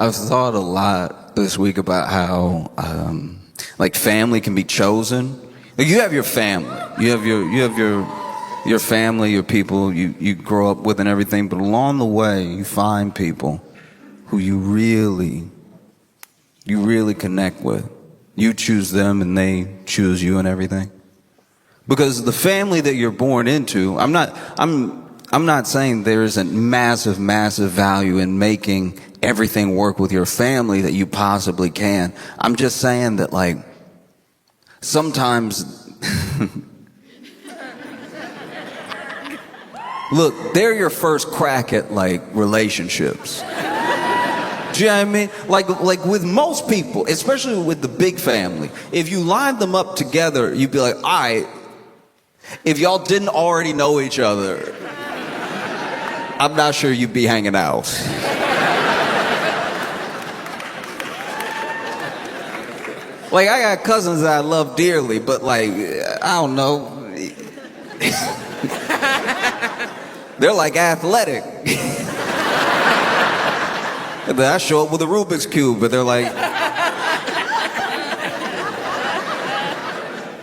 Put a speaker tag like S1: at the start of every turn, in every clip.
S1: I've thought a lot this week about how, like, family can be chosen. Like, you have your family, you have your family, your people you grow up with and everything. But along the way, you find people who you really connect with. You choose them, and they choose you, and everything. Because the family that you're born into, I'm not saying there isn't massive value in making everything work with your family that you possibly can. I'm just saying that, like, sometimes, look, they're your first crack at, like, relationships. Do you know what I mean? Like with most people, especially with the big family, if you line them up together, you'd be like, all right, if y'all didn't already know each other, I'm not sure you'd be hanging out. Like, I got cousins that I love dearly, but, like, I don't know. They're like athletic. And then I show up with a Rubik's Cube, but they're like,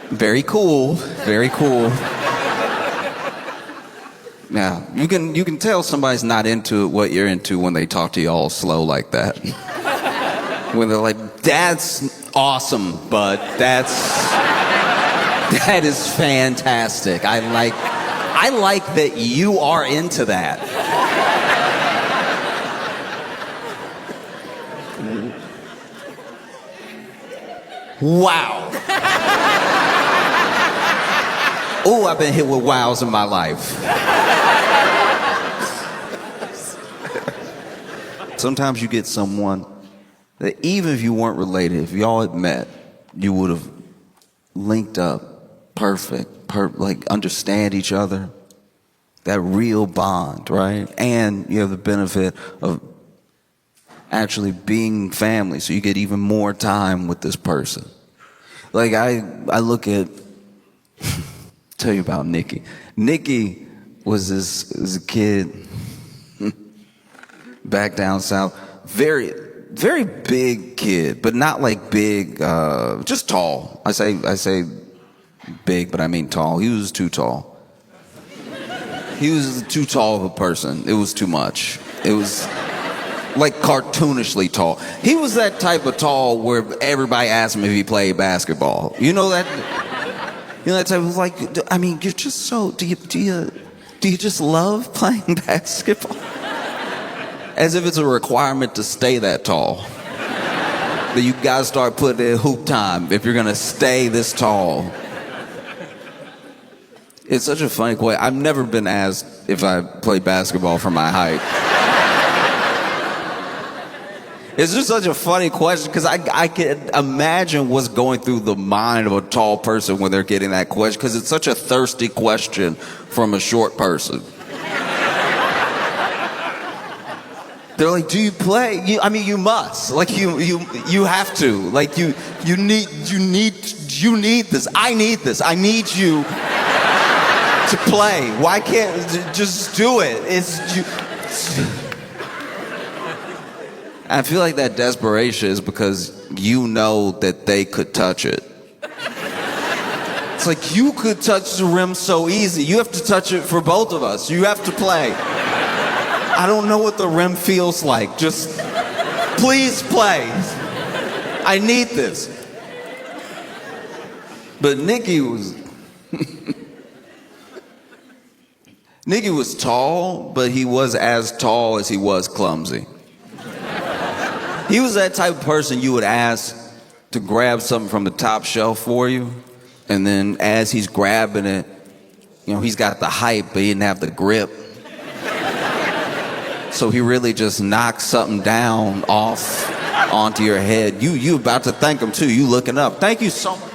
S1: very cool, very cool. Now, you can tell somebody's not into what you're into when they talk to you all slow like that. When they're like, that's awesome, bud. That is fantastic. I like that you are into that. Wow. Oh, I've been hit with wows in my life. Sometimes you get someone that even if you weren't related, if y'all had met, you would have linked up perfect, like understand each other. That real bond, right? And you have the benefit of actually being family, so you get even more time with this person. Like, I look at, tell you about Nikki. Nikki was a kid back down south, very big kid, but not like big, just tall. I say big, but I mean tall. He was too tall. He was too tall of a person. It was too much. It was like cartoonishly tall. He was that type of tall where everybody asked him if he played basketball. You know that type of, like, I mean, you're just so, do you just love playing basketball? As if it's a requirement to stay that tall. That you gotta start putting in hoop time if you're gonna stay this tall. It's such a funny question. I've never been asked if I play basketball for my height. It's just such a funny question because I can imagine what's going through the mind of a tall person when they're getting that question, because it's such a thirsty question from a short person. They're like, do you play? You must. Like, you have to. Like, you need this. I need this. I need you to play. Why can't just do it? I feel like that desperation is because you know that they could touch it. It's like, you could touch the rim so easy. You have to touch it for both of us. You have to play. I don't know what the rim feels like. Just please play. I need this. But Nikki was tall, but he was as tall as he was clumsy. He was that type of person you would ask to grab something from the top shelf for you, and then as he's grabbing it, he's got the height, but he didn't have the grip. So he really just knocks something down off onto your head. You about to thank him too. You looking up. Thank you so much.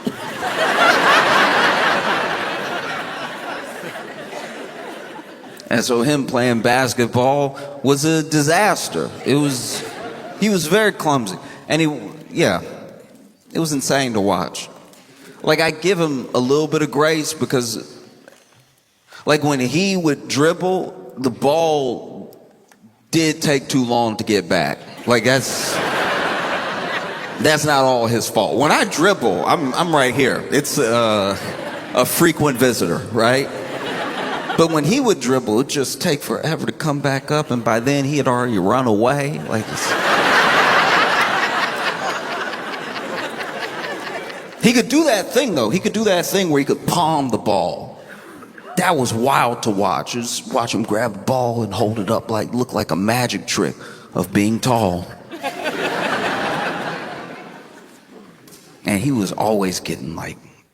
S1: And so him playing basketball was a disaster. He was very clumsy. And it was insane to watch. Like, I give him a little bit of grace because, like, when he would dribble, the ball did take too long to get back. Like that's not all his fault. When I dribble, I'm right here. It's a frequent visitor, right? But when he would dribble, it'd just take forever to come back up, and by then he had already run away. He could do that thing, though. He could do that thing where he could palm the ball. That was wild to watch. Just watch him grab the ball and hold it up look like a magic trick of being tall. And he was always getting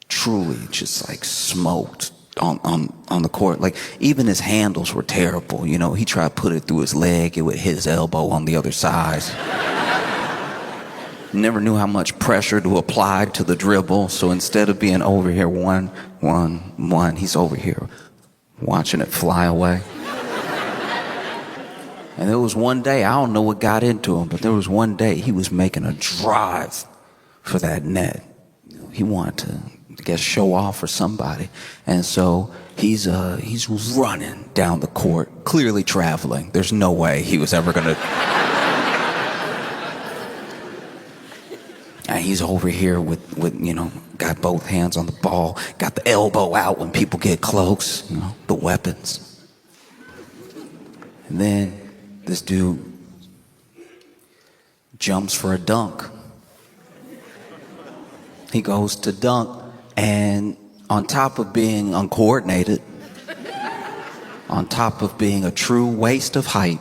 S1: truly just smoked on the court. Even his handles were terrible. He tried to put it through his leg, it would hit his elbow on the other side. Never knew how much pressure to apply to the dribble, so instead of being over here 1-1-1, he's over here watching it fly away. And there was one day, I don't know what got into him, but there was one day he was making a drive for that net. He wanted to, I guess, show off for somebody. And so he's running down the court, clearly traveling. There's no way he was ever gonna. And he's over here with got both hands on the ball, got the elbow out when people get close, the weapons. And then this dude jumps for a dunk. He goes to dunk, and on top of being uncoordinated, on top of being a true waste of height,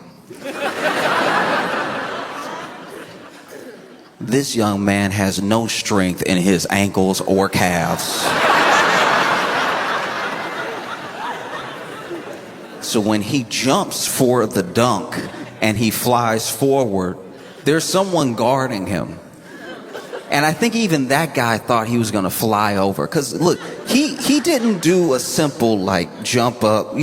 S1: this young man has no strength in his ankles or calves. So when he jumps for the dunk and he flies forward, there's someone guarding him. And I think even that guy thought he was gonna fly over. Cause look, he didn't do a simple jump up,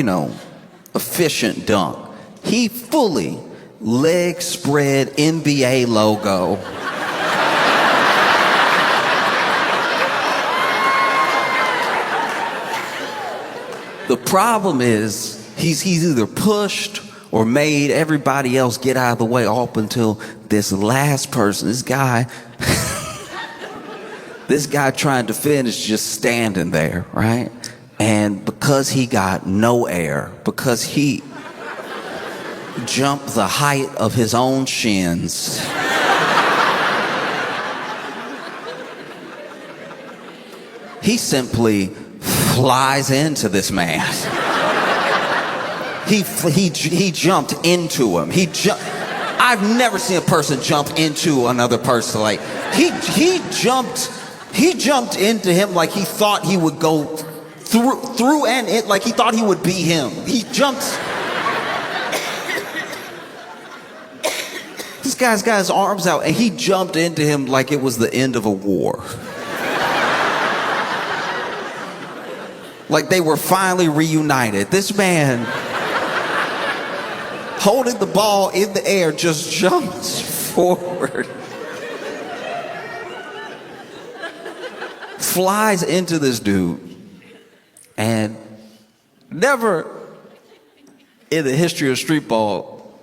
S1: efficient dunk. He fully leg spread NBA logo. The problem is he's either pushed or made everybody else get out of the way up until this last person, this guy trying to finish just standing there, right? And because he got no air, because he jumped the height of his own shins, he simply flies into this man. He jumped into him. I've never seen a person jump into another person. He jumped into him like he thought he would go through and it, like he thought he would be him. He jumped. This guy's got his arms out and he jumped into him like it was the end of a war. Like they were finally reunited. This man, holding the ball in the air, just jumps forward, flies into this dude, and never in the history of street ball,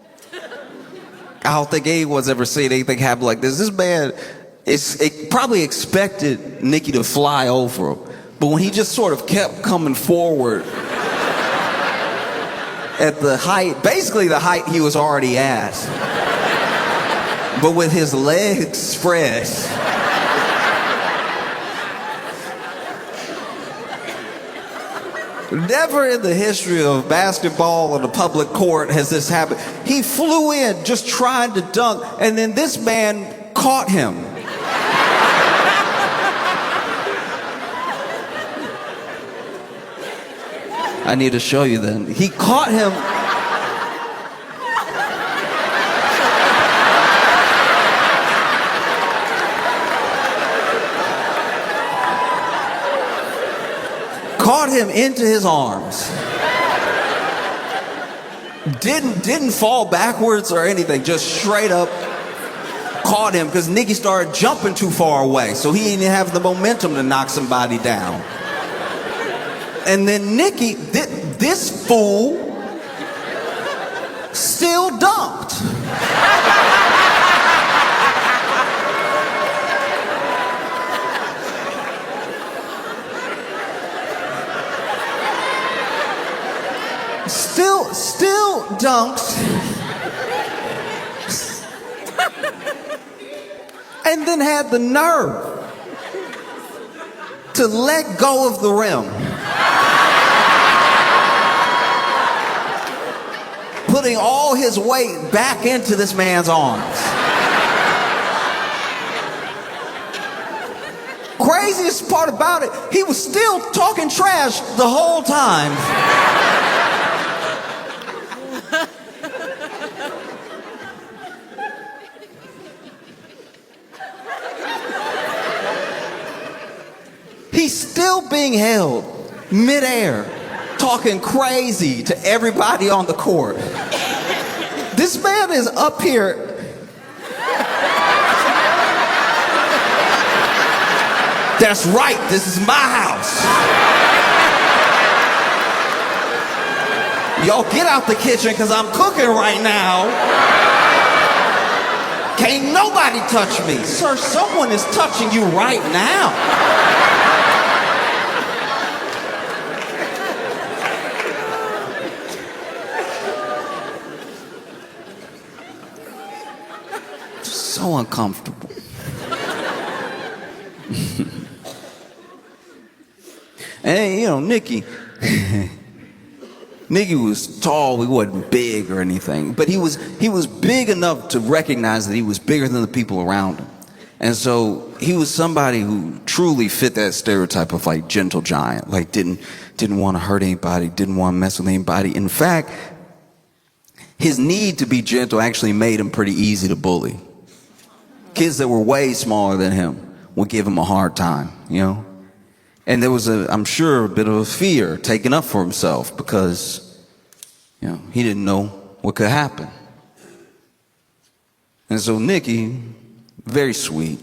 S1: I don't think anyone's ever seen anything happen like this. This man probably expected Nicky to fly over him, but when he just sort of kept coming forward at the height, basically the height he was already at, but with his legs spread, never in the history of basketball on a public court has this happened. He flew in just trying to dunk, and then this man caught him. I need to show you then. He caught him. Caught him into his arms. Didn't fall backwards or anything, just straight up caught him because Nicky started jumping too far away, so he didn't have the momentum to knock somebody down. And then Nicky, this fool, still dunked. dunks, and then had the nerve to let go of the rim, putting all his weight back into this man's arms. Craziest part about it, he was still talking trash the whole time. He's still being held midair, talking crazy to everybody on the court. This man is up here. That's right, this is my house. Y'all get out the kitchen because I'm cooking right now. Can't nobody touch me. Sir, someone is touching you right now. So uncomfortable. And you know, Nicky was tall. He wasn't big or anything, but he was big enough to recognize that he was bigger than the people around him. And so he was somebody who truly fit that stereotype of like gentle giant, like didn't want to hurt anybody, didn't want to mess with anybody. In fact, his need to be gentle actually made him pretty easy to bully. Kids that were way smaller than him would give him a hard time, you know? And there was I'm sure, a bit of a fear taken up for himself because, you know, he didn't know what could happen. And so Nicky, very sweet,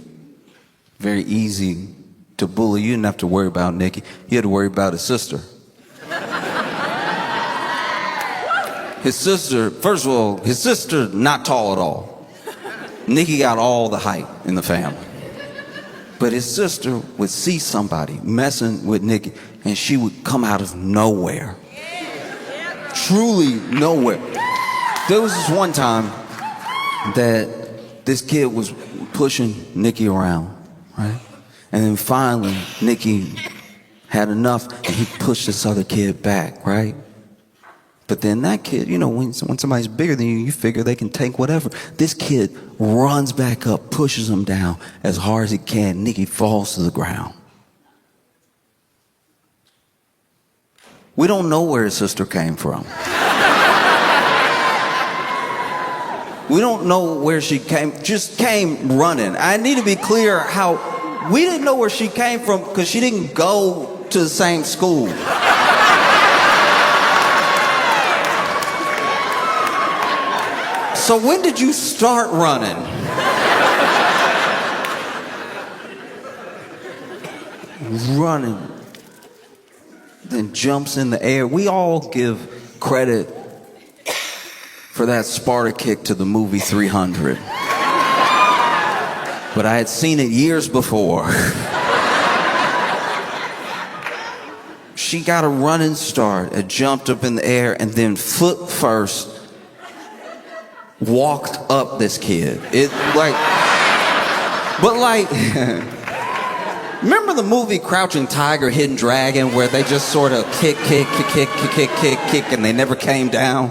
S1: very easy to bully. You didn't have to worry about Nicky. You had to worry about his sister. His sister, first of all, his sister, not tall at all. Nicky got all the height in the family. But his sister would see somebody messing with Nicky, and she would come out of nowhere. Truly nowhere. There was this one time that this kid was pushing Nicky around, right? And then finally, Nicky had enough, and he pushed this other kid back, right? But then that kid, you know, when somebody's bigger than you, you figure they can take whatever. This kid runs back up, pushes him down as hard as he can. Nicky falls to the ground. We don't know where his sister came from. We don't know where she just came running. I need to be clear how we didn't know where she came from because she didn't go to the same school. So when did you start running? Running, then jumps in the air. We all give credit for that Sparta kick to the movie 300. But I had seen it years before. She got a running start, it jumped up in the air, and then foot first, walked up this kid. Remember the movie Crouching Tiger, Hidden Dragon, where they just sort of kick, and they never came down?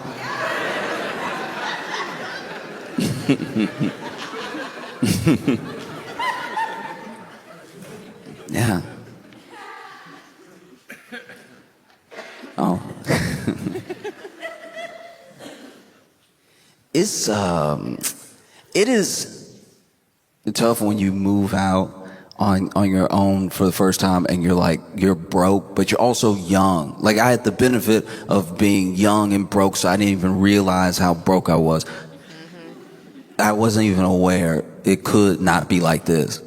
S1: Yeah. Oh. It is tough when you move out on your own for the first time and you're broke, but you're also young. Like I had the benefit of being young and broke, so I didn't even realize how broke I was. I wasn't even aware it could not be like this.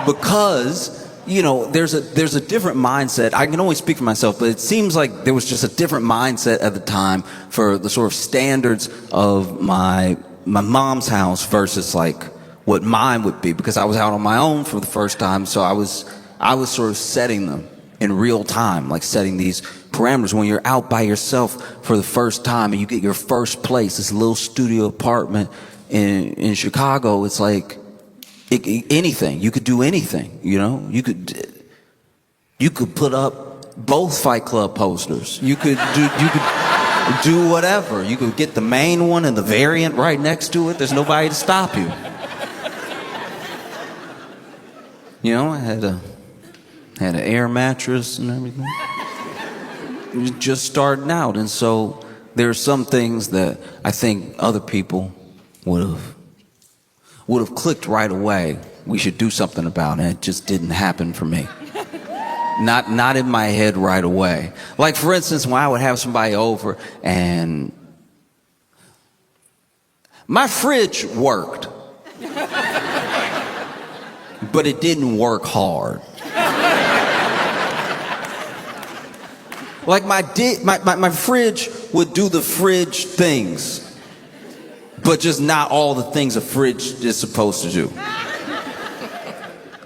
S1: Because, you know, there's a different mindset. I can only speak for myself, but it seems like there was just a different mindset at the time for the sort of standards of my mom's house versus like what mine would be, because I was out on my own for the first time, so I was sort of setting them in real time, like setting these parameters. When you're out by yourself for the first time and you get your first place, this little studio apartment in Chicago, it's like anything. You could do anything, you know? You could put up both Fight Club posters. You could do whatever. You could get the main one and the variant right next to it. There's nobody to stop you. You know, I had an air mattress and everything. Just starting out, and so there are some things that I think other people would have clicked right away. We should do something about it. It just didn't happen for me. Not in my head right away. Like, for instance, when I would have somebody over and my fridge worked, but it didn't work hard. Like my fridge would do the fridge things, but just not all the things a fridge is supposed to do.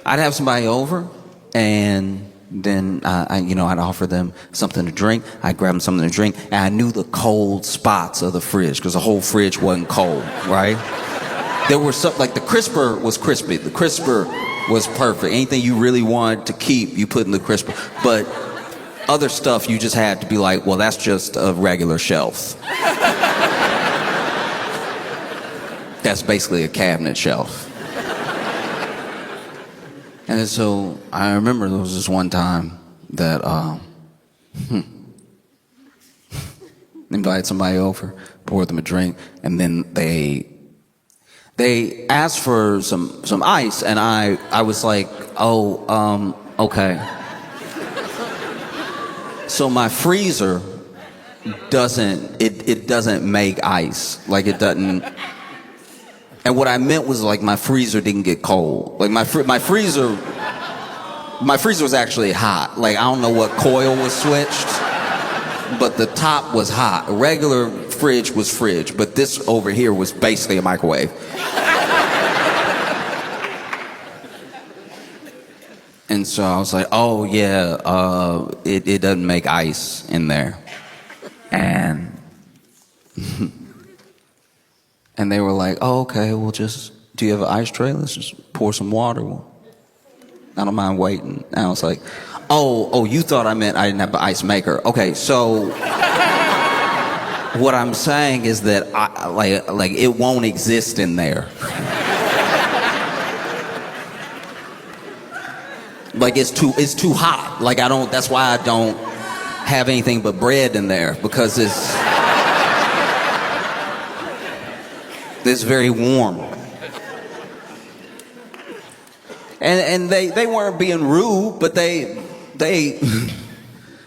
S1: I'd have somebody over, and then I'd offer them something to drink. I'd grab them something to drink, and I knew the cold spots of the fridge because the whole fridge wasn't cold, right? There were some, like the crisper was crispy. The crisper was perfect. Anything you really wanted to keep, you put in the crisper. But other stuff, you just had to be like, well, that's just a regular shelf. That's basically a cabinet shelf. And so I remember there was this one time that invited somebody over, poured them a drink, and then they asked for some ice, and I was like, okay. So my freezer doesn't make ice. Like, it doesn't. And what I meant was, like, my freezer didn't get cold. Like, my freezer was actually hot. Like, I don't know what coil was switched, but the top was hot. A regular fridge was fridge, but this over here was basically a microwave. And so I was like, oh yeah, it doesn't make ice in there. And and they were like, oh, okay, do you have an ice tray? Let's just pour some water. Well, I don't mind waiting. And I was like, oh, you thought I meant I didn't have an ice maker. Okay, so what I'm saying is that like it won't exist in there. Like, it's too hot. Like, that's why I don't have anything but bread in there, because it's very warm. And they weren't being rude, but they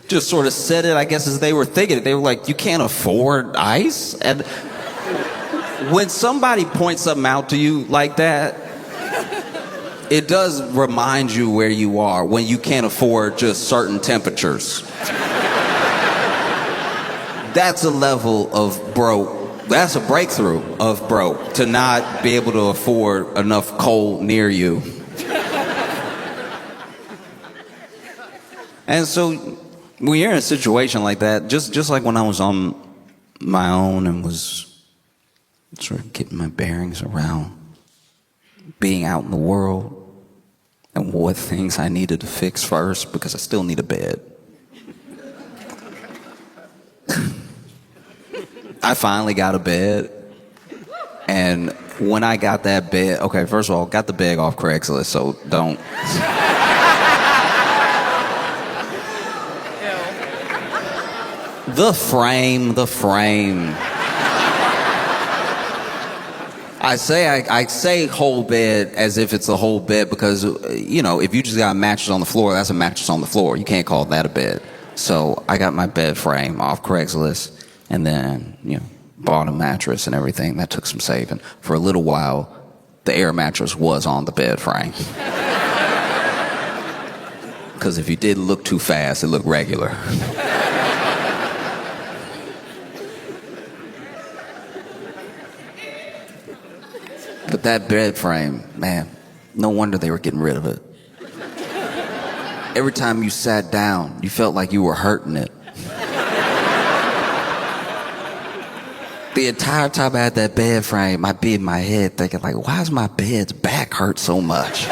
S1: just sort of said it, I guess, as they were thinking it. They were like, you can't afford ice? And when somebody points something out to you like that, it does remind you where you are when you can't afford just certain temperatures. That's a level of broke. That's a breakthrough of broke, to not be able to afford enough coal near you. And so when you're in a situation like that, just like when I was on my own and was sort of getting my bearings around being out in the world and what things I needed to fix first, because I still need a bed. I finally got a bed, and when I got that bed, okay, first of all, got the bed off Craigslist, so don't. The frame. I say whole bed as if it's a whole bed because, if you just got a mattress on the floor, that's a mattress on the floor. You can't call that a bed. So I got my bed frame off Craigslist, and then, bought a mattress and everything. That took some saving. For a little while, the air mattress was on the bed frame. Because if you did look too fast, it looked regular. But that bed frame, man, no wonder they were getting rid of it. Every time you sat down, you felt like you were hurting it. The entire time I had that bed frame, I'd be in my head thinking, like, why does my bed's back hurt so much?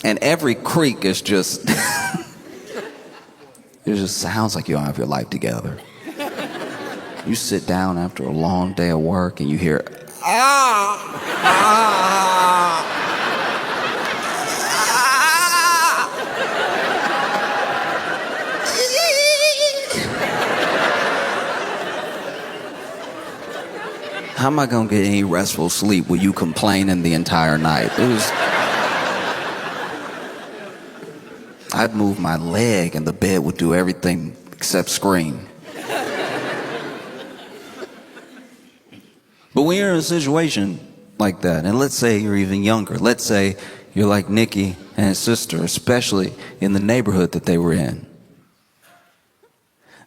S1: And every creak is just, it just sounds like you don't have your life together. You sit down after a long day of work and you hear, how am I gonna get any restful sleep with you complaining the entire night? I'd move my leg and the bed would do everything except scream. But when you're in a situation like that, and let's say you're even younger, let's say you're like Nikki and his sister, especially in the neighborhood that they were in.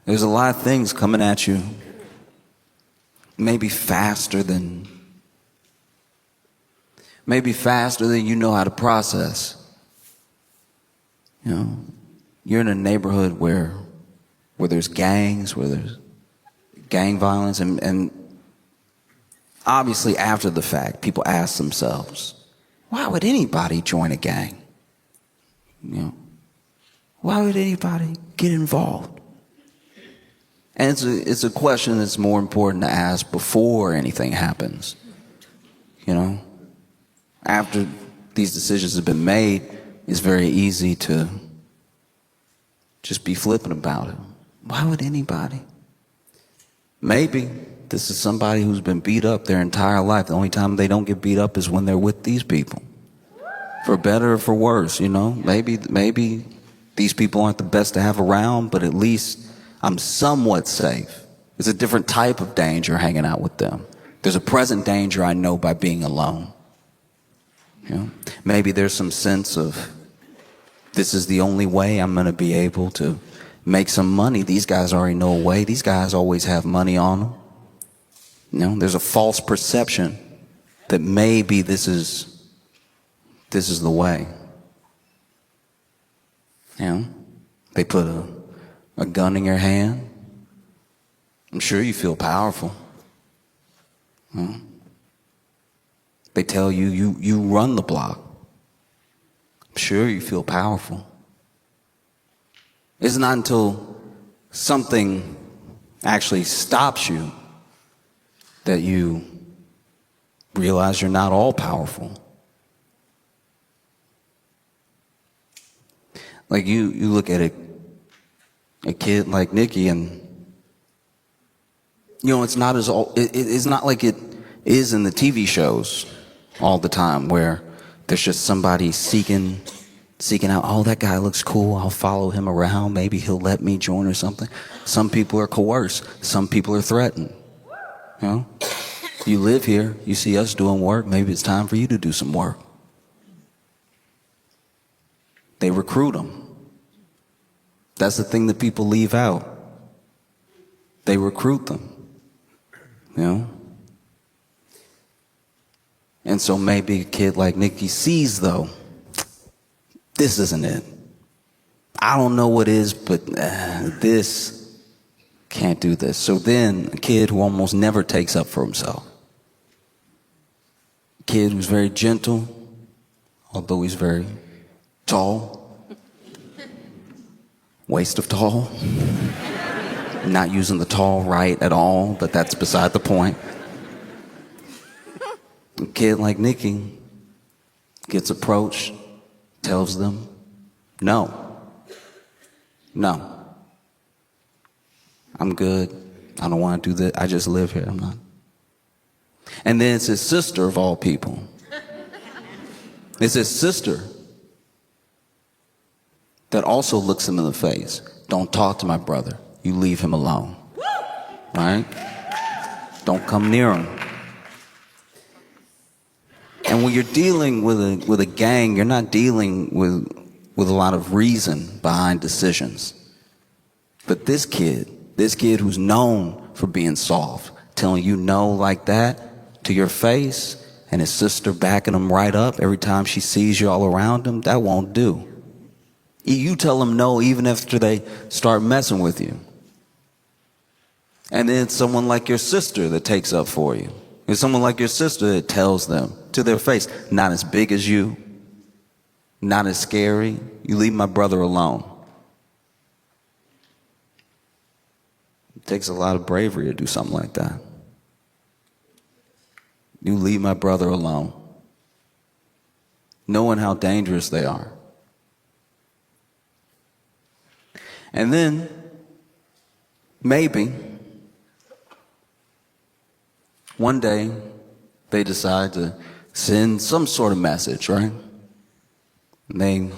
S1: There's a lot of things coming at you, maybe faster than you know how to process. You know, you're in a neighborhood where there's gangs, where there's gang violence, and obviously after the fact, people ask themselves, why would anybody join a gang? You know, why would anybody get involved? And it's a question that's more important to ask before anything happens. You know, after these decisions have been made, it's very easy to just be flippant about it. Why would anybody? Maybe this is somebody who's been beat up their entire life. The only time they don't get beat up is when they're with these people. For better or for worse, you know. Maybe these people aren't the best to have around, but at least I'm somewhat safe. There's a different type of danger hanging out with them. There's a present danger I know by being alone. You know? Maybe there's some sense of, this is the only way I'm going to be able to make some money. These guys already know a way. These guys always have money on them. You know, there's a false perception that maybe this is the way. You know, they put a gun in your hand. I'm sure you feel powerful. You know? They tell you run the block. I'm sure you feel powerful. It's not until something actually stops you that you realize you're not all powerful. Like you look at a kid like Nikki, and you know, it's not like it is in the TV shows all the time, where there's just somebody seeking out, oh, that guy looks cool, I'll follow him around, maybe he'll let me join or something. Some people are coerced, some people are threatened. You know, you live here, you see us doing work, maybe it's time for you to do some work. They recruit them. That's the thing that people leave out. They recruit them. You know? And so maybe a kid like Nikki sees, though, this isn't it. I don't know what is, but this can't do this. So then a kid who almost never takes up for himself. A kid who's very gentle, although he's very tall. Waste of tall. Not using the tall right at all, but that's beside the point. A kid like Nikki gets approached, tells them, no, I'm good. I don't want to do that. I just live here. I'm not. And then it's his sister, of all people. It's his sister that also looks him in the face. Don't talk to my brother. You leave him alone. Right? Don't come near him. And when you're dealing with a gang, you're not dealing with a lot of reason behind decisions. But this kid who's known for being soft, telling you no like that to your face, and his sister backing him right up every time she sees you all around him, that won't do. You tell them no even after they start messing with you. And then it's someone like your sister that takes up for you. It's someone like your sister that tells them to their face, not as big as you, not as scary. You leave my brother alone. It takes a lot of bravery to do something like that. You leave my brother alone, knowing how dangerous they are. And then, maybe, one day, they decide to send some sort of message, right? And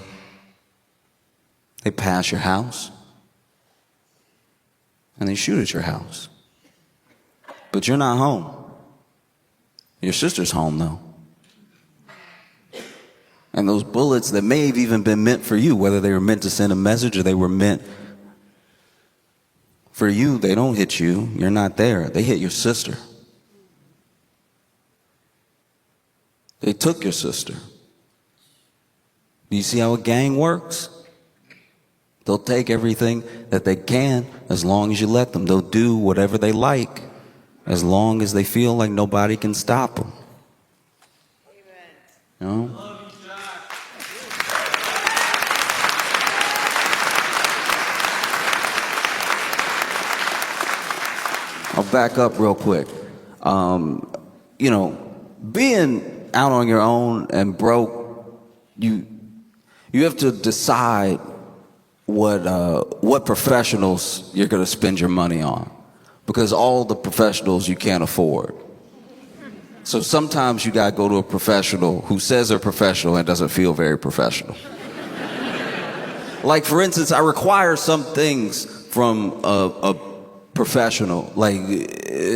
S1: they pass your house, and they shoot at your house. But you're not home. Your sister's home, though. And those bullets that may have even been meant for you, whether they were meant to send a message or they were meant for you, they don't hit you. You're not there. They hit your sister. They took your sister. Do you see how a gang works? They'll take everything that they can as long as you let them. They'll do whatever they like as long as they feel like nobody can stop them. You know? I'll back up real quick. Being out on your own and broke, you have to decide what professionals you're going to spend your money on, because all the professionals you can't afford. So sometimes you got to go to a professional who says they're professional and doesn't feel very professional. Like, for instance, I require some things from a professional. Like,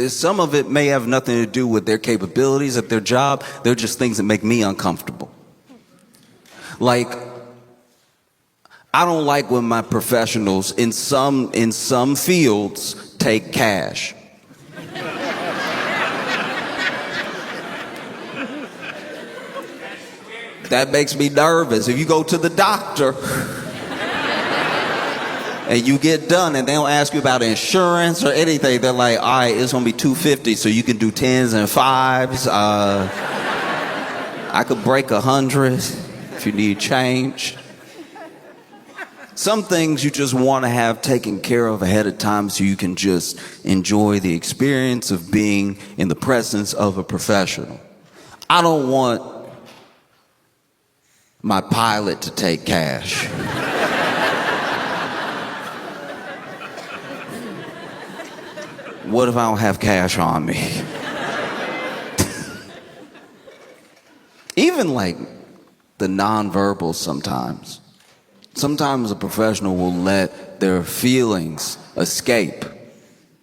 S1: some of it may have nothing to do with their capabilities at their job. They're just things that make me uncomfortable. Like, I don't like when my professionals in some fields take cash. That makes me nervous. If you go to the doctor and you get done and they don't ask you about insurance or anything, they're like, all right, it's gonna be $250, so you can do 10s and 5s. I could break 100 if you need change. Some things you just want to have taken care of ahead of time so you can just enjoy the experience of being in the presence of a professional. I don't want my pilot to take cash. What if I don't have cash on me? Even like the nonverbals sometimes. Sometimes a professional will let their feelings escape,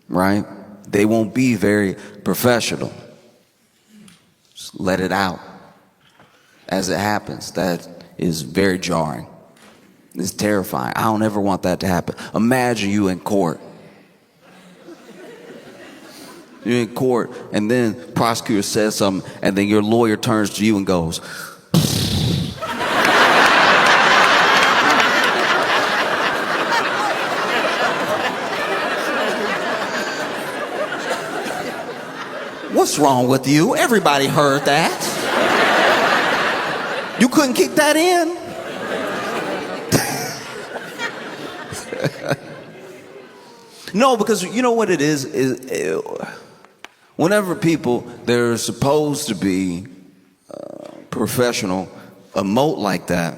S1: right? They won't be very professional. Just let it out as it happens. That is very jarring. It's terrifying. I don't ever want that to happen. Imagine you in court. You're in court, and then the prosecutor says something, and then your lawyer turns to you and goes, "What's wrong with you? Everybody heard that. You couldn't keep that in?" No, because you know what it is whenever people, they're supposed to be professional, emote like that,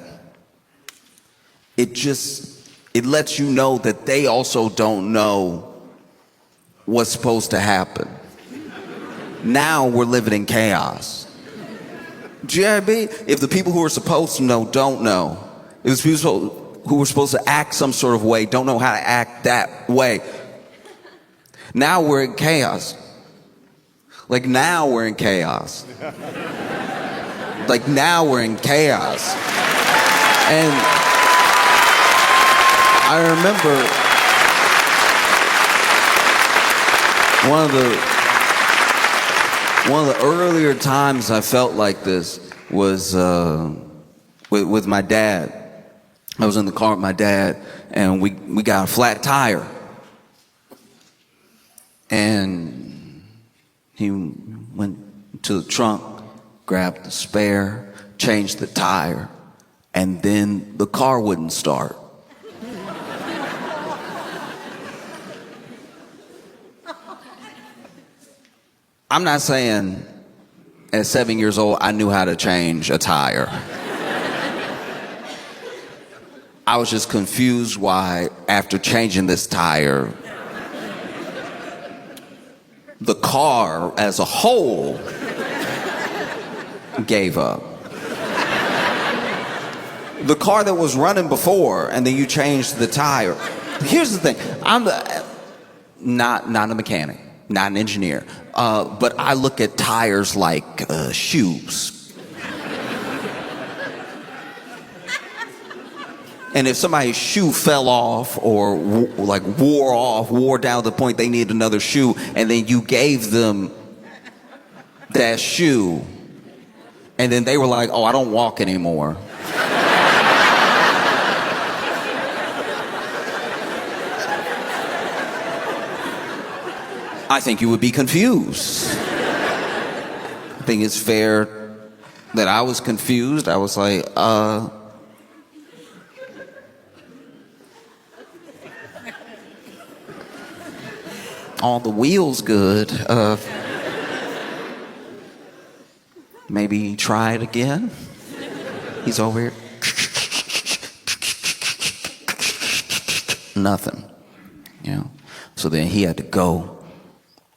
S1: it lets you know that they also don't know what's supposed to happen. Now we're living in chaos. Do you know what I mean? If the people who are supposed to know don't know, if the people who were supposed to act some sort of way don't know how to act that way, now we're in chaos. Like, now we're in chaos. Like, now we're in chaos. And I remember one of the earlier times I felt like this was with my dad. I was in the car with my dad, and we got a flat tire. And he went to the trunk, grabbed the spare, changed the tire, and then the car wouldn't start. I'm not saying at 7 years old I knew how to change a tire. I was just confused why, after changing this tire, the car as a whole gave up. The car that was running before, and then you changed the tire. Here's the thing, I'm not a mechanic, not an engineer, but I look at tires like shoes. And if somebody's shoe fell off or wore down to the point they need another shoe, and then you gave them that shoe, and then they were like, oh, I don't walk anymore. I think you would be confused. I think it's fair that I was confused. I was like, all the wheels good. Maybe try it again. He's over here. Nothing. You know. So then he had to go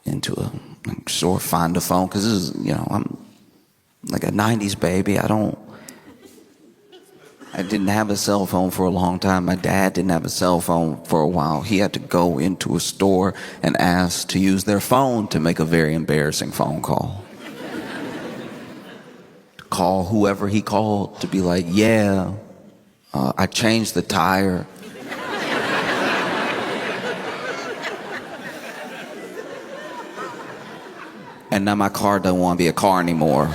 S1: into a store, find a phone, because this is, I'm like a 90s baby. I didn't have a cell phone for a long time. My dad didn't have a cell phone for a while. He had to go into a store and ask to use their phone to make a very embarrassing phone call. To call whoever he called to be like, yeah, I changed the tire. And now my car doesn't want to be a car anymore.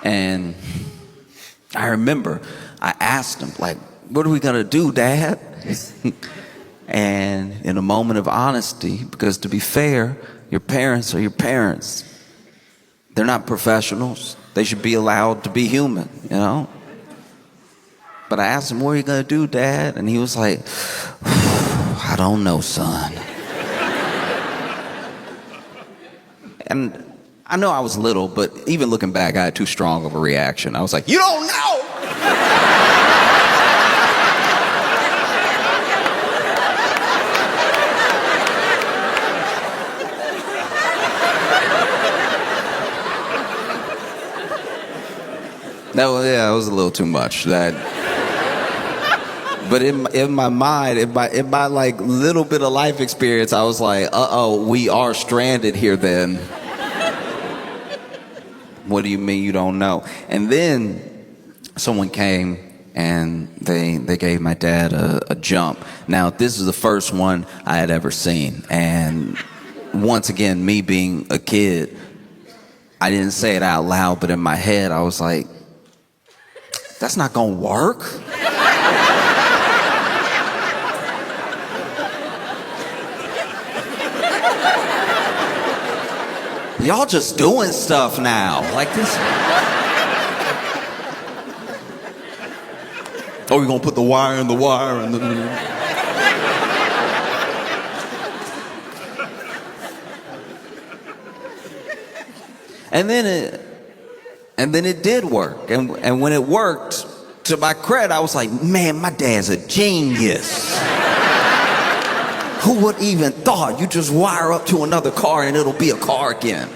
S1: And I remember I asked him, like, what are we going to do, Dad? And in a moment of honesty, because to be fair, your parents are your parents. They're not professionals. They should be allowed to be human, But I asked him, what are you going to do, Dad? And he was like, I don't know, son. And I know I was little, but even looking back, I had too strong of a reaction. I was like, you don't know! It was a little too much. But in my mind, in my like little bit of life experience, I was like, we are stranded here then. What do you mean you don't know? And then someone came and they gave my dad a jump. Now, this is the first one I had ever seen. And once again, me being a kid, I didn't say it out loud, but in my head, I was like, that's not gonna work. Y'all just doing stuff now. Like this. Oh, you're gonna put the wire in the wire and And then it did work. And when it worked, to my credit, I was like, man, my dad's a genius. Who would even thought you just wire up to another car and it'll be a car again?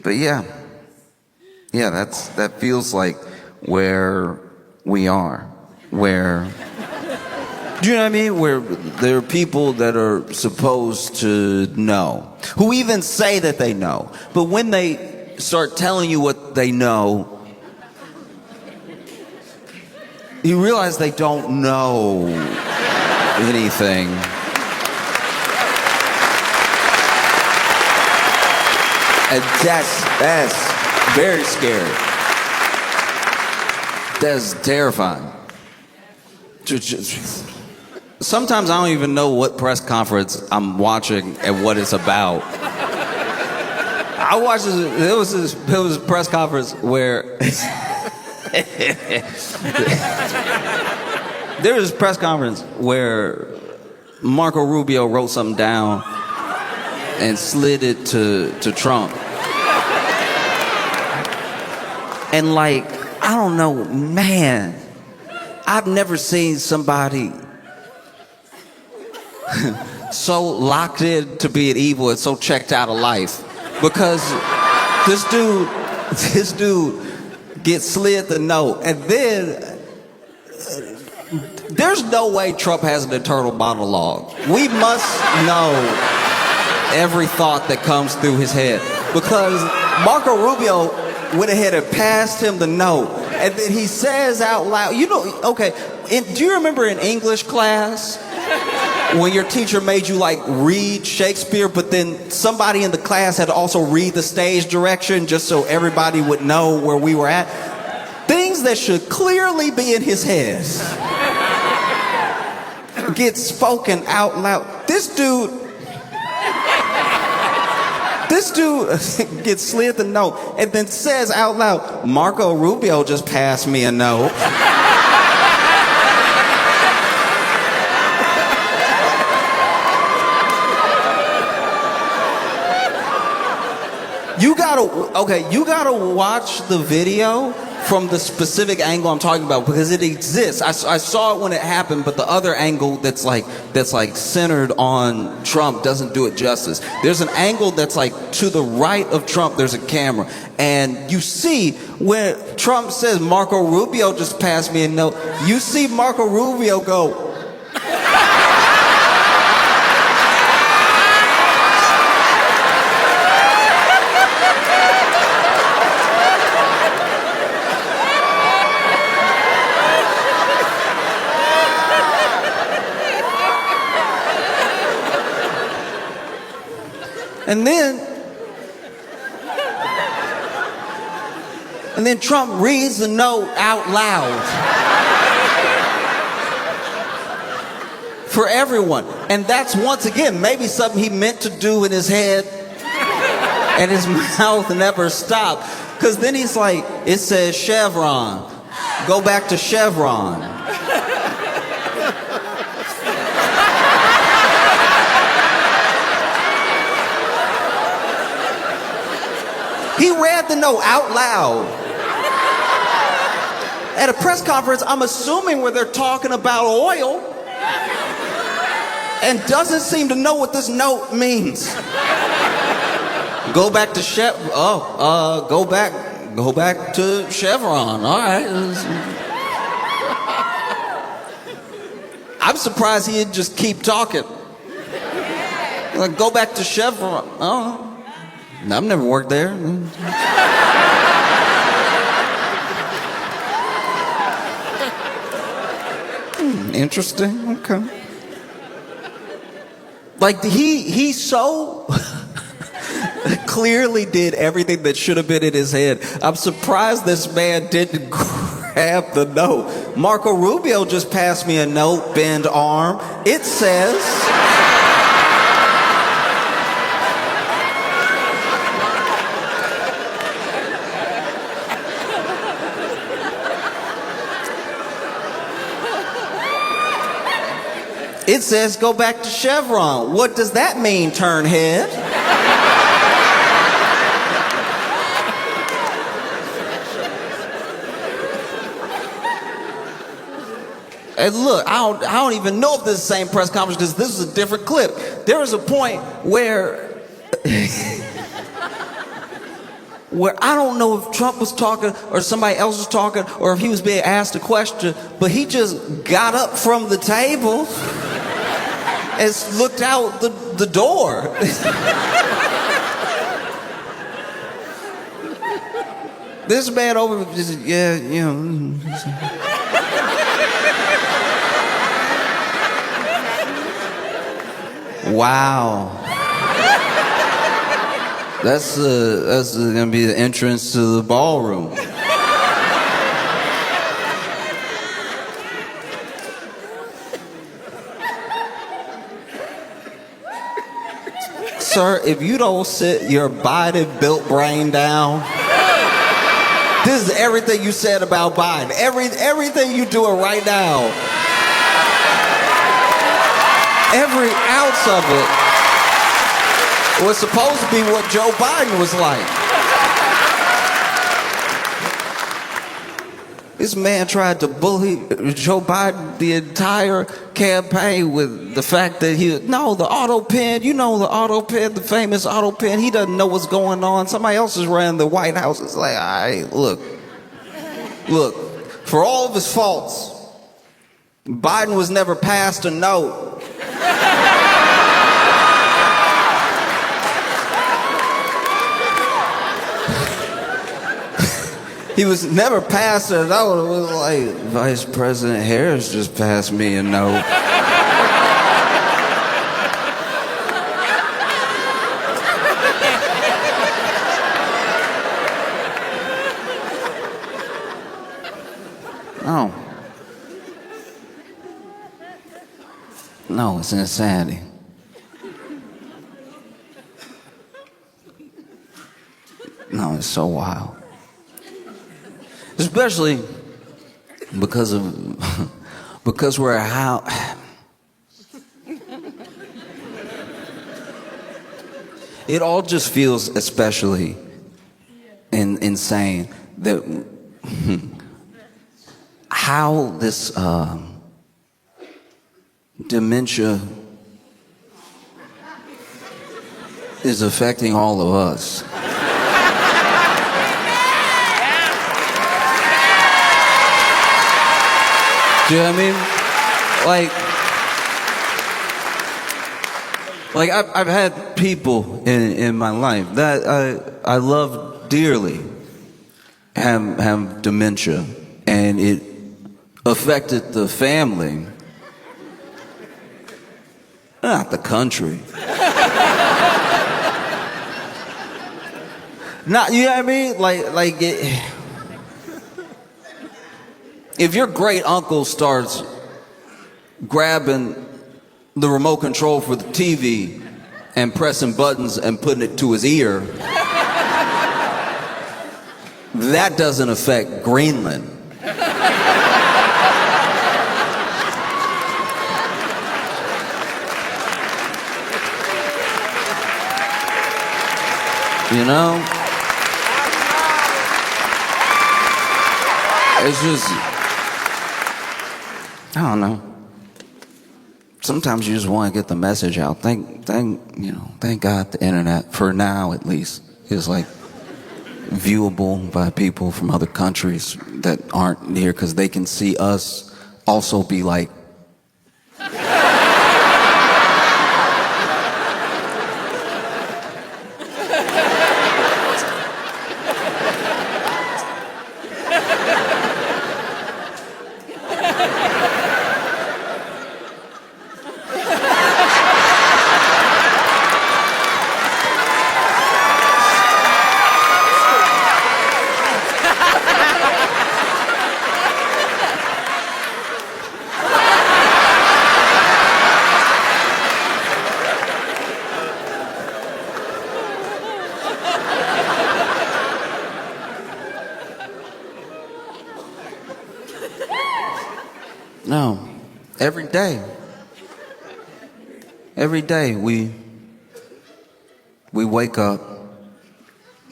S1: But yeah, that feels like where we are, where, do you know what I mean? Where there are people that are supposed to know, who even say that they know, but when they start telling you what they know, you realize they don't know anything. And that's very scary. That's terrifying. Sometimes I don't even know what press conference I'm watching and what it's about. I watched this, there was a press conference where there was a press conference where Marco Rubio wrote something down and slid it to Trump. And like, I don't know, man, I've never seen somebody so locked in to being evil and so checked out of life. Because this dude gets slid the note, and then there's no way Trump has an internal monologue. We must know every thought that comes through his head, because Marco Rubio went ahead and passed him the note, and then he says out loud, you know, okay, do you remember in English class when your teacher made you like read Shakespeare, but then somebody in the class had to also read the stage direction just so everybody would know where we were at? Things that should clearly be in his head get spoken out loud. This dude gets slid the note and then says out loud, Marco Rubio just passed me a note. You gotta watch the video from the specific angle I'm talking about, because it exists. I saw it when it happened, but the other angle that's like centered on Trump doesn't do it justice. There's an angle that's like to the right of Trump, there's a camera, and you see when Trump says Marco Rubio just passed me a note, you see Marco Rubio go, and then Trump reads the note out loud for everyone. And that's, once again, maybe something he meant to do in his head and his mouth never stopped. Because then he's like, it says Chevron. Go back to Chevron. He read the note out loud at a press conference, I'm assuming, where they're talking about oil, and doesn't seem to know what this note means. Go back to go back to Chevron. All right. I'm surprised he didn't just keep talking. Like, go back to Chevron. Oh. I've never worked there. Interesting. Okay. Like, he so clearly did everything that should have been in his head. I'm surprised this man didn't grab the note. Marco Rubio just passed me a note, bend arm. It says, it says go back to Chevron. What does that mean, turnhead? And look, I don't even know if this is the same press conference, because this is a different clip. There was a point where I don't know if Trump was talking or somebody else was talking or if he was being asked a question, but he just got up from the table and looked out the door. This man over just, yeah, you know. Wow. That's gonna be the entrance to the ballroom. Sir, if you don't sit your Biden-built brain down, this is everything you said about Biden. Everything you doing right now. Every ounce of it was supposed to be what Joe Biden was like. This man tried to bully Joe Biden the entire campaign with the fact that the auto pen, the famous auto pen, he doesn't know what's going on. Somebody else is running the White House. It's like, all right, look, for all of his faults, Biden was never passed a note. He was never passed a note. It was like, Vice President Harris just passed me a note. No, it's insanity. No, it's so wild. Especially because we're how it all just feels especially insane that how this dementia is affecting all of us. Do you know what I mean? Like I've had people in my life that I love dearly have dementia, and it affected the family, not the country. Not, you know what I mean? Like it. If your great uncle starts grabbing the remote control for the TV and pressing buttons and putting it to his ear, that doesn't affect Greenland. You know? It's just, I don't know. Sometimes you just want to get the message out. Thank God the internet, for now at least, is like viewable by people from other countries that aren't near, because they can see us also be like, no, every day we wake up,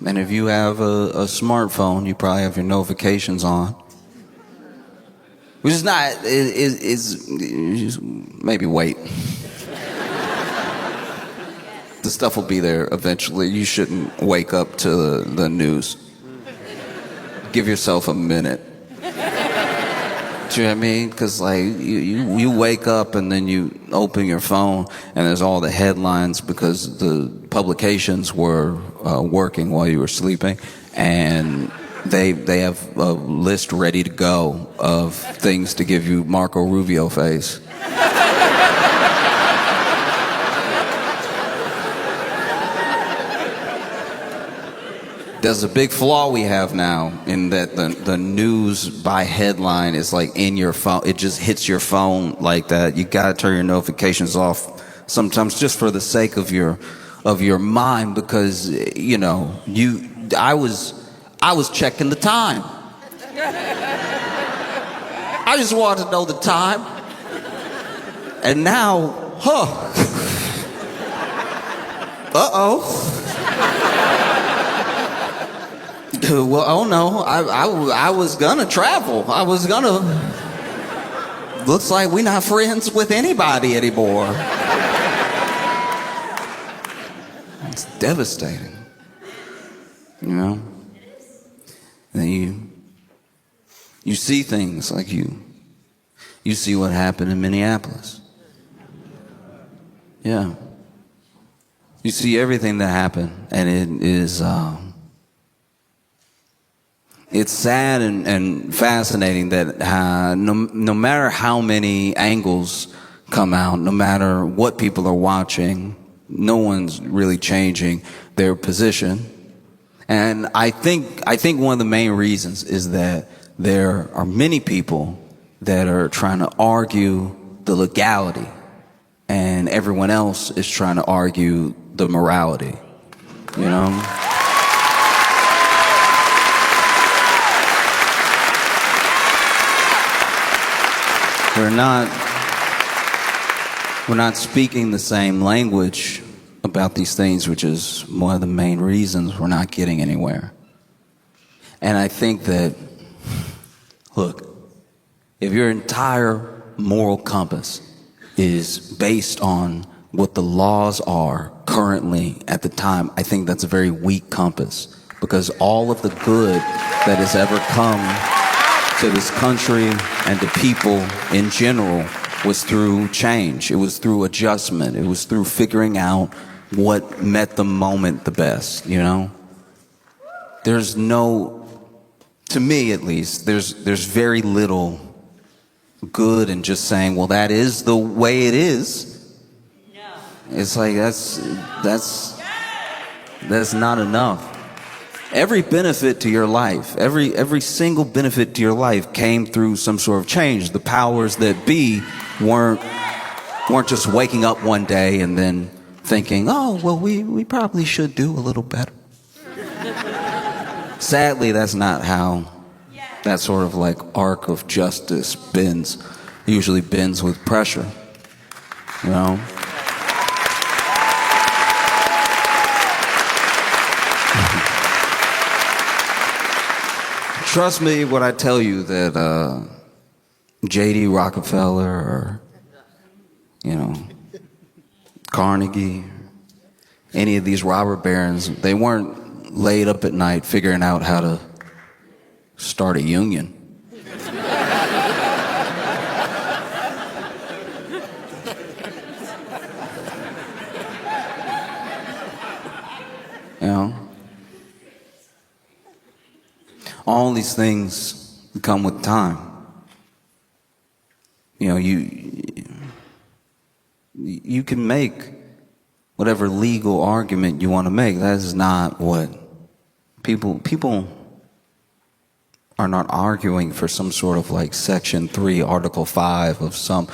S1: and if you have a smartphone, you probably have your notifications on. Which is not, it's maybe wait. The stuff will be there eventually. You shouldn't wake up to the news. Give yourself a minute. Do you know what I mean? Because like you wake up and then you open your phone and there's all the headlines because the publications were working while you were sleeping, and they have a list ready to go of things to give you Marco Rubio face. There's a big flaw we have now in that the news by headline is like in your phone. It just hits your phone like that. You gotta turn your notifications off sometimes just for the sake of your mind, because I was checking the time. I just wanted to know the time. And now, uh-oh. Well, oh no, I was gonna travel. Looks like we're not friends with anybody anymore. It's devastating. And then you see things like you see what happened in Minneapolis. Yeah. You see everything that happened, and it is... it's sad and fascinating that no matter how many angles come out, no matter what people are watching, no one's really changing their position. And I think one of the main reasons is that there are many people that are trying to argue the legality, and everyone else is trying to argue the morality, We're not speaking the same language about these things, which is one of the main reasons we're not getting anywhere. And I think that, look, if your entire moral compass is based on what the laws are currently at the time, I think that's a very weak compass, because all of the good that has ever come to this country and to people in general was through change. It was through adjustment. It was through figuring out what met the moment the best, There's to me at least, there's very little good in just saying, well, that is the way it is. No. It's like that's not enough. Every benefit to your life, every single benefit to your life came through some sort of change. The powers that be weren't just waking up one day and then thinking, oh, well, we probably should do a little better. Sadly, that's not how that sort of like arc of justice bends. It usually bends with pressure, Trust me when I tell you that J.D. Rockefeller or, Carnegie, any of these robber barons, they weren't laid up at night figuring out how to start a union. All these things come with time. You can make whatever legal argument you want to make. That is not what people are not arguing for some sort of like Section 3, Article 5 of some.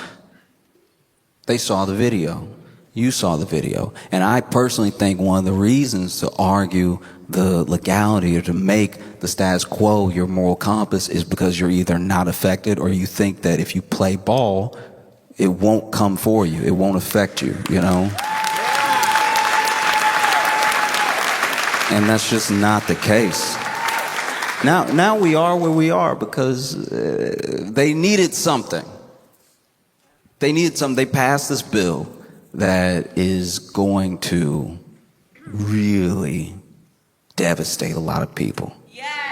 S1: They saw the video. You saw the video. And I personally think one of the reasons to argue the legality or to make the status quo your moral compass is because you're either not affected or you think that if you play ball, it won't come for you. It won't affect you, And that's just not the case. Now we are where we are because they needed something. They passed this bill that is going to really devastate a lot of people.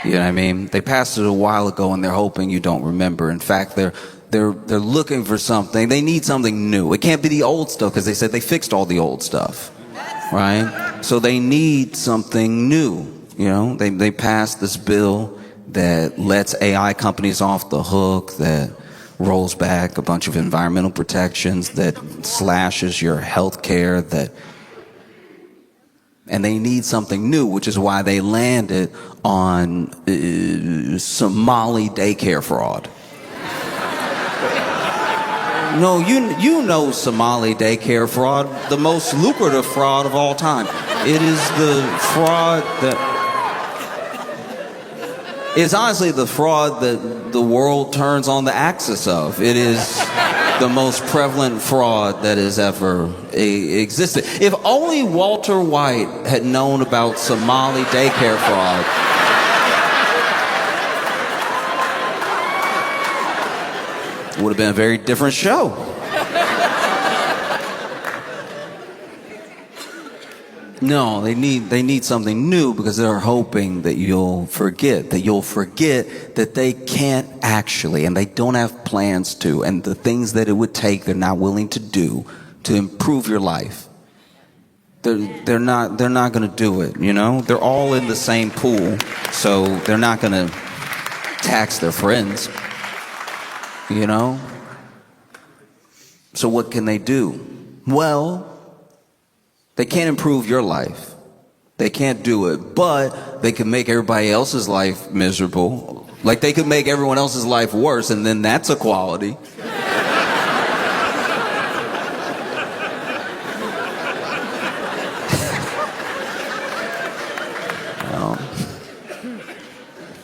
S1: You know what I mean? They passed it a while ago and they're hoping you don't remember. In fact, they're looking for something. They need something new. It can't be the old stuff because they said they fixed all the old stuff, right? So they need something new. They passed this bill that lets AI companies off the hook, that rolls back a bunch of environmental protections, that slashes your health care, that And they need something new, which is why they landed on Somali daycare fraud. No, you know Somali daycare fraud, the most lucrative fraud of all time. It is the fraud that... It's honestly the fraud that the world turns on the axis of. It is the most prevalent fraud that has ever existed. If only Walter White had known about Somali daycare fraud, it would have been a very different show. No, they need something new because they're hoping that you'll forget that they can't actually, and they don't have plans to, and the things that it would take they're not willing to do to improve your life. They're not going to do it, you know? They're all in the same pool, so they're not going to tax their friends, you know? So what can they do? Well, they can't improve your life. They can't do it, but they can make everybody else's life miserable. Like they could make everyone else's life worse, and then that's equality.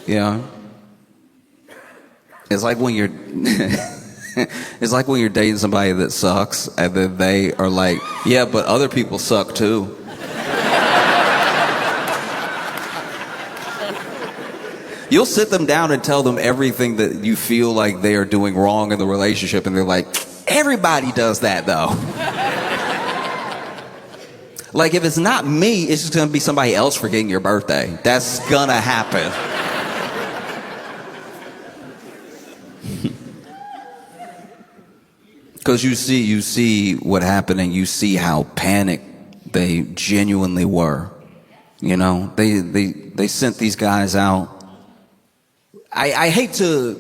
S1: Yeah. It's like when you're it's like when you're dating somebody that sucks and then they are like, yeah, but other people suck too. You'll sit them down and tell them everything that you feel like they are doing wrong in the relationship, and they're like, everybody does that though. Like if it's not me, it's just gonna be somebody else forgetting your birthday. That's gonna happen. Because you see what happened, and you see how panicked they genuinely were. You know, they sent these guys out. I hate to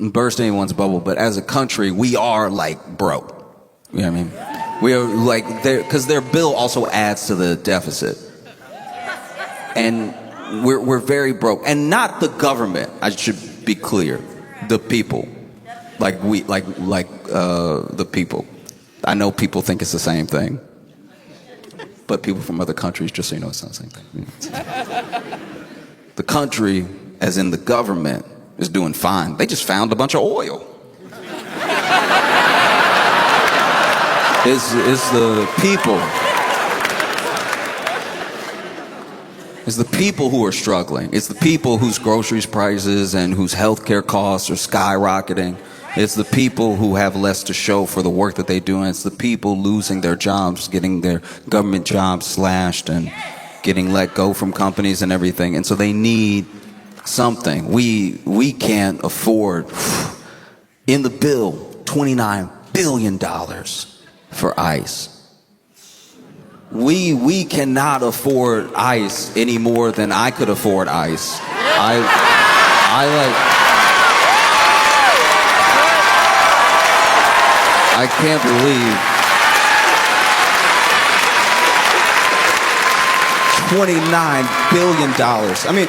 S1: burst anyone's bubble, but as a country, we are like broke. You know what I mean? We are like, because their bill also adds to the deficit. And we're very broke. And not the government, I should be clear. The people. The people. I know people think it's the same thing, but people from other countries, just so you know, it's not the same thing. The country, as in the government, is doing fine. They just found a bunch of oil. It's the people. It's the people who are struggling. It's the people whose groceries prices and whose healthcare costs are skyrocketing. It's the people who have less to show for the work that they do, and it's the people losing their jobs, getting their government jobs slashed and getting let go from companies and everything. And so they need something. We can't afford, in the bill, $29 billion for ICE. We cannot afford ICE any more than I could afford ICE. I can't believe $29 billion. I mean,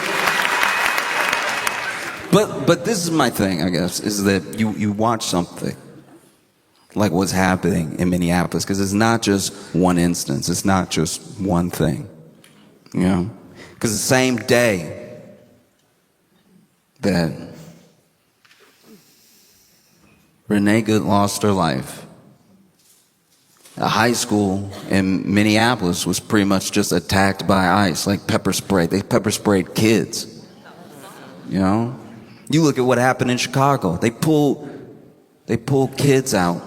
S1: but this is my thing, I guess, is that you watch something like what's happening in Minneapolis, because it's not just one instance, it's not just one thing, you know? Because the same day that Renee Good lost her life, a high school in Minneapolis was pretty much just attacked by ICE, like pepper spray. They pepper sprayed kids, you know? You look at what happened in Chicago. They pulled kids out.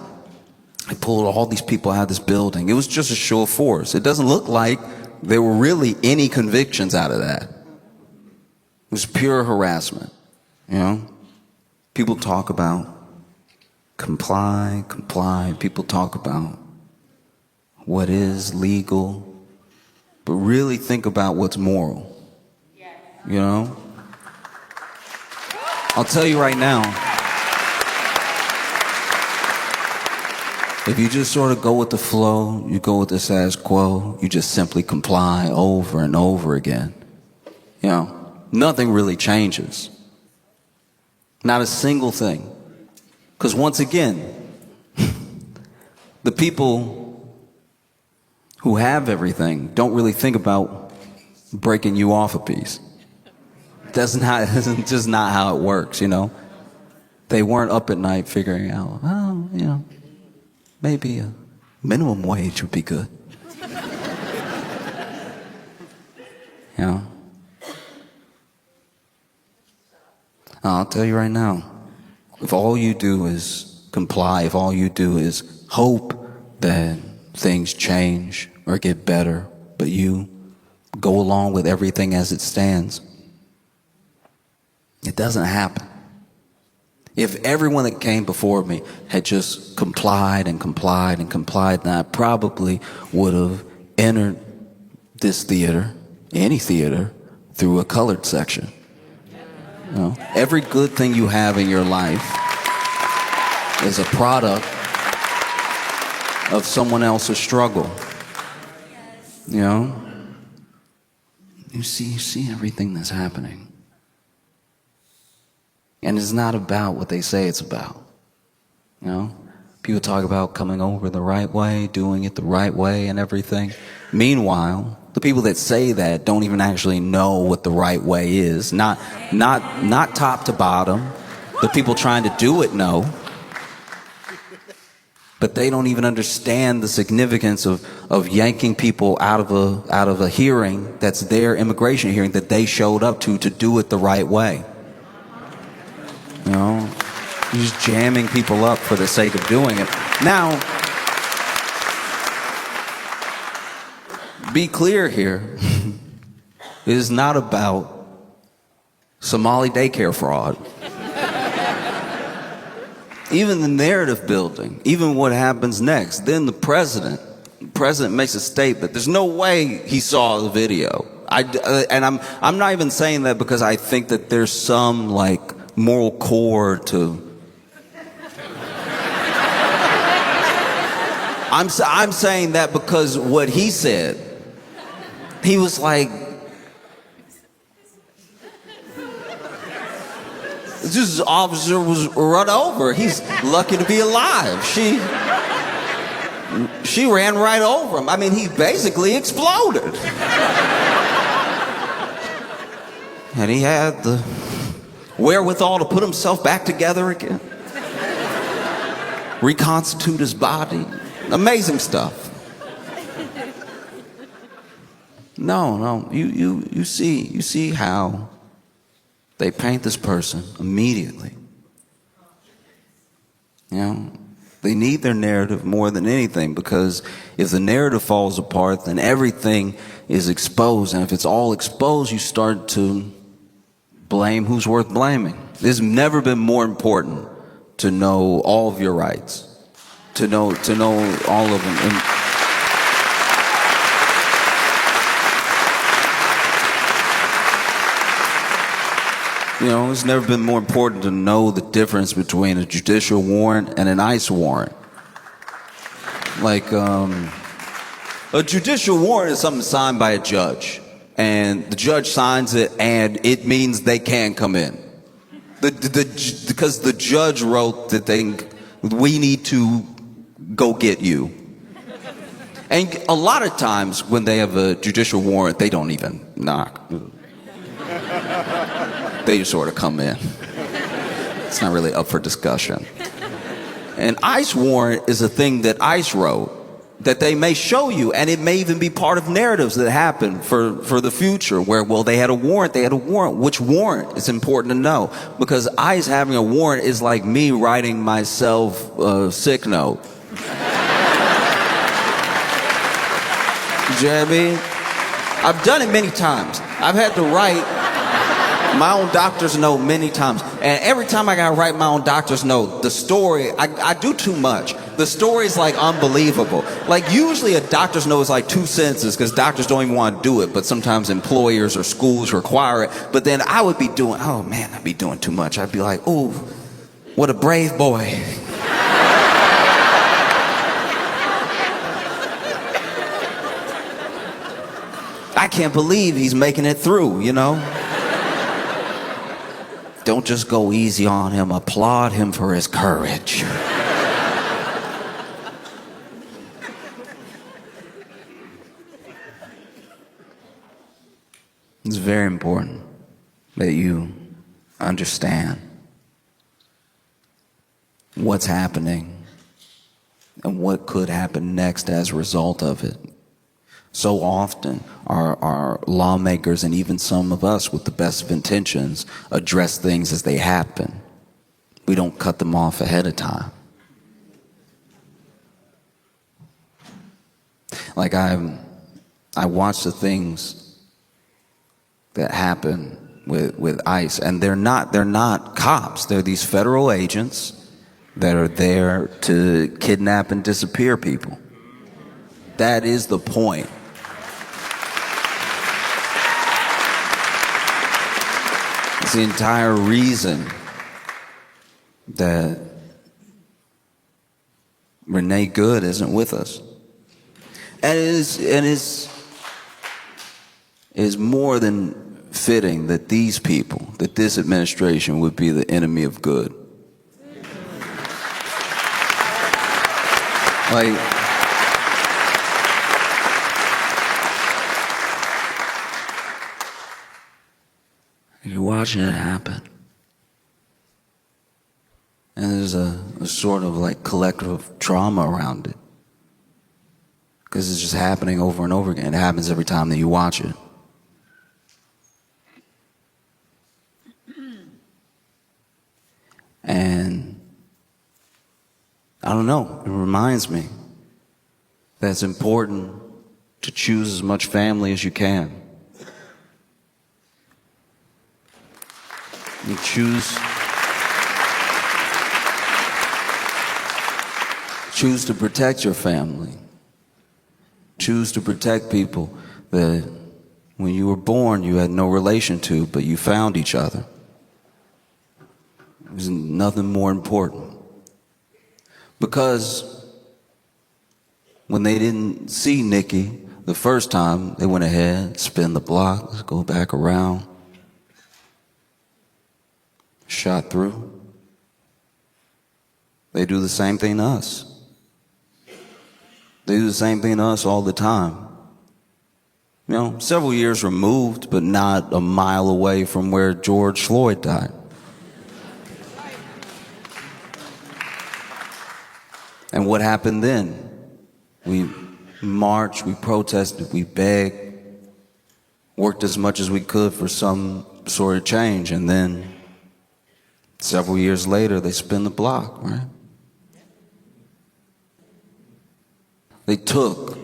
S1: They pulled all these people out of this building. It was just a show of force. It doesn't look like there were really any convictions out of that. It was pure harassment, you know? People talk about comply. People talk about what is legal, but really think about what's moral, you know? I'll tell you right now, If you just sort of go with the flow, you go with the status quo, you just simply comply over and over again, you know, nothing really changes. Not a single thing. Because once again, the people who have everything don't really think about breaking you off a piece. That's just not how it works, you know. They weren't up at night figuring out, oh, you know, maybe a minimum wage would be good. You know? I'll tell you right now, if all you do is comply, if all you do is hope that things change or get better, but you go along with everything as it stands, it doesn't happen. If everyone that came before me had just complied and complied and complied, then I probably would have entered this theater, any theater, through a colored section. You know, every good thing you have in your life is a product of someone else's struggle. You know? You see everything that's happening. And it's not about what they say it's about. You know? People talk about coming over the right way, doing it the right way and everything. Meanwhile, the people that say that don't even actually know what the right way is. Not top to bottom. The people trying to do it know. But they don't even understand the significance of yanking people out of a hearing that's their immigration hearing that they showed up to do it the right way. You know, you're just jamming people up for the sake of doing it. Now, be clear here. It is not about Somali daycare fraud. Even the narrative building, even what happens next. Then the president makes a statement. There's no way he saw the video. I'm not even saying that because I think that there's some like moral core to. I'm saying that because what he said, he was like, this officer was run over. He's lucky to be alive. She ran right over him. I mean, he basically exploded. And he had the wherewithal to put himself back together again. Reconstitute his body. Amazing stuff. No, you see how they paint this person immediately. You know, they need their narrative more than anything, because if the narrative falls apart, then everything is exposed. And if it's all exposed, you start to blame who's worth blaming. It's never been more important to know all of your rights, to know all of them. And you know, it's never been more important to know the difference between a judicial warrant and an ICE warrant. Like, a judicial warrant is something signed by a judge, and the judge signs it, and it means they can come in. Because the judge wrote that we need to go get you. And a lot of times when they have a judicial warrant, they don't even knock. They just sort of come in. It's not really up for discussion. An ICE warrant is a thing that ICE wrote that they may show you, and it may even be part of narratives that happen for the future where, well, they had a warrant. Which warrant? It's important to know, because ICE having a warrant is like me writing myself a sick note. You know what I mean? I've done it many times. I've had to write my own doctor's note many times. And every time I gotta write my own doctor's note, the story, I do too much. The story's like unbelievable. Like usually a doctor's note is like 2 sentences because doctors don't even want to do it, but sometimes employers or schools require it. But then I would be doing, oh man, I'd be doing too much. I'd be like, oh, what a brave boy. I can't believe he's making it through, you know? Don't just go easy on him. Applaud him for his courage. It's very important that you understand what's happening and what could happen next as a result of it. So often our lawmakers and even some of us with the best of intentions address things as they happen. We don't cut them off ahead of time. Like I watch the things that happen with ICE, and they're not cops. They're these federal agents that are there to kidnap and disappear people. That is the point. It's the entire reason that Renee Good isn't with us. And it is more than fitting that these people, that this administration would be the enemy of good. Like, you're watching it happen. And there's a sort of like collective trauma around it. Because it's just happening over and over again. It happens every time that you watch it. And I don't know, it reminds me that it's important to choose as much family as you can. You choose to protect your family. Choose to protect people that when you were born you had no relation to, but you found each other. There's nothing more important. Because when they didn't see Nikki the first time, they went ahead, spin the block, let's go back around, shot through. They do the same thing to us. They do the same thing to us all the time. You know, several years removed, but not a mile away from where George Floyd died. And what happened then? We marched, we protested, we begged, worked as much as we could for some sort of change, and then several years later, they spin the block, right? They took,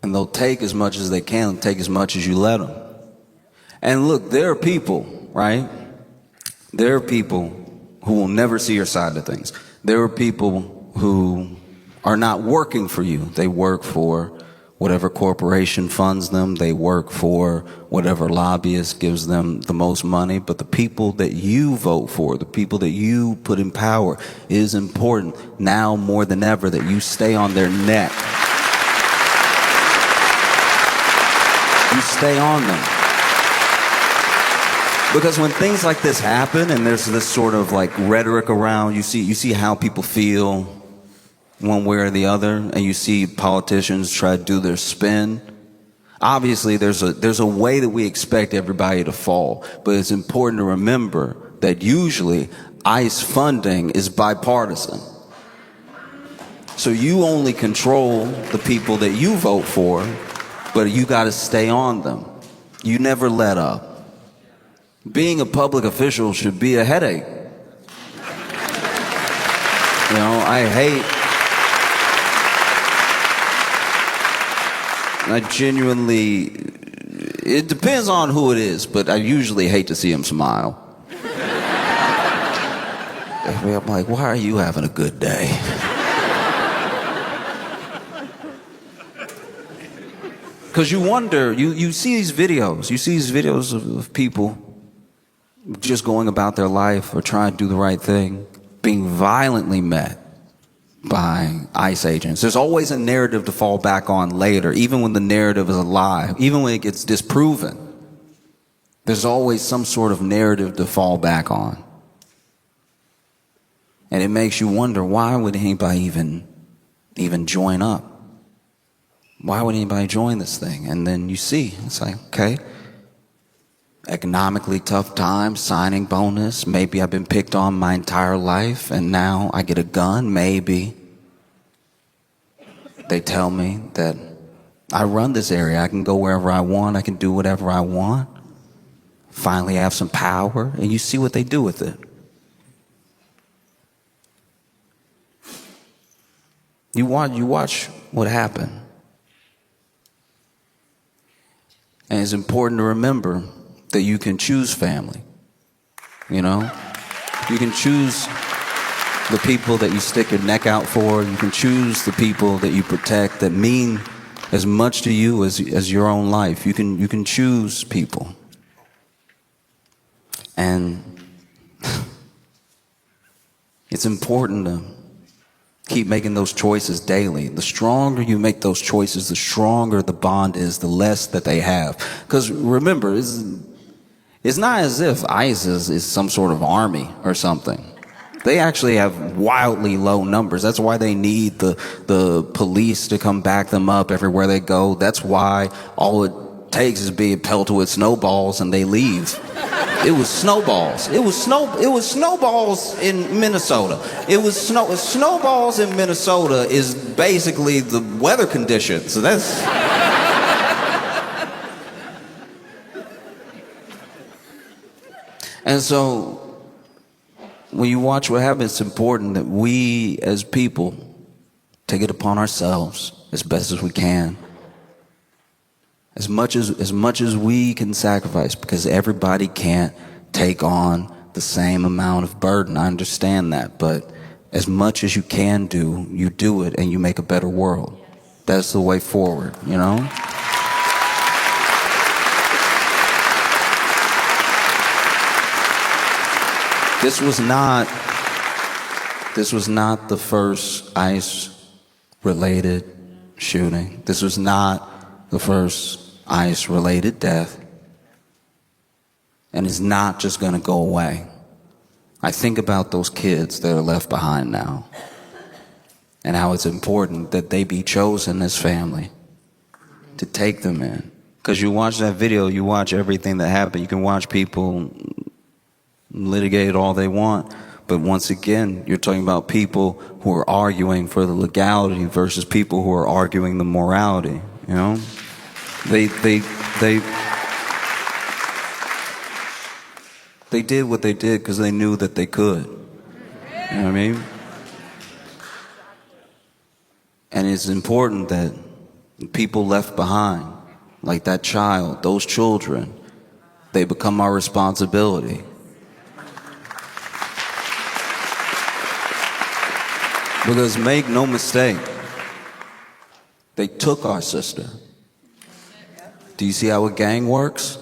S1: and they'll take as much as they can, take as much as you let them. And look, there are people, right? There are people who will never see your side of things. There are people who are not working for you. They work for whatever corporation funds them. They work for whatever lobbyist gives them the most money. But the people that you vote for, the people that you put in power, it is important now more than ever that you stay on their neck. You stay on them. Because when things like this happen and there's this sort of like rhetoric around, you see how people feel one way or the other, and you see politicians try to do their spin. Obviously, there's a way that we expect everybody to fall, but it's important to remember that usually ICE funding is bipartisan. So you only control the people that you vote for, but you got to stay on them. You never let up. Being a public official should be a headache. You know, I genuinely, it depends on who it is, but I usually hate to see him smile. I'm like, why are you having a good day? Because you wonder, you see these videos of people just going about their life or trying to do the right thing, being violently met by ICE agents. There's always a narrative to fall back on later, even when the narrative is a lie, even when it gets disproven. There's always some sort of narrative to fall back on. And it makes you wonder, why would anybody even join up? Why would anybody join this thing? And then you see, it's like, okay, economically tough times, signing bonus, maybe I've been picked on my entire life and now I get a gun, maybe. They tell me that I run this area, I can go wherever I want, I can do whatever I want. Finally have some power, and you see what they do with it. You watch what happened. And it's important to remember that you can choose family. You know? You can choose the people that you stick your neck out for. You can choose the people that you protect that mean as much to you as your own life. You can choose people. And it's important to keep making those choices daily. The stronger you make those choices, the stronger the bond is, the less that they have. Because remember, it's not as if ICE is some sort of army or something. They actually have wildly low numbers. That's why they need the police to come back them up everywhere they go. That's why all it takes is being pelted with snowballs and they leave. It was snowballs. It was snowballs in Minnesota. Snowballs in Minnesota is basically the weather conditions. So that's And so when you watch what happens, it's important that we as people take it upon ourselves as best as we can. As much as we can sacrifice, because everybody can't take on the same amount of burden. I understand that, but as much as you can do, you do it and you make a better world. That's the way forward, you know? This was not the first ICE-related shooting. This was not the first ICE-related death. And it's not just going to go away. I think about those kids that are left behind now and how it's important that they be chosen as family to take them in. Because you watch that video, you watch everything that happened. You can watch people litigate all they want. But once again, you're talking about people who are arguing for the legality versus people who are arguing the morality, you know? They did what they did because they knew that they could. You know what I mean? And it's important that people left behind, like that child, those children, they become our responsibility. Because make no mistake, they took our sister. Do you see how a gang works?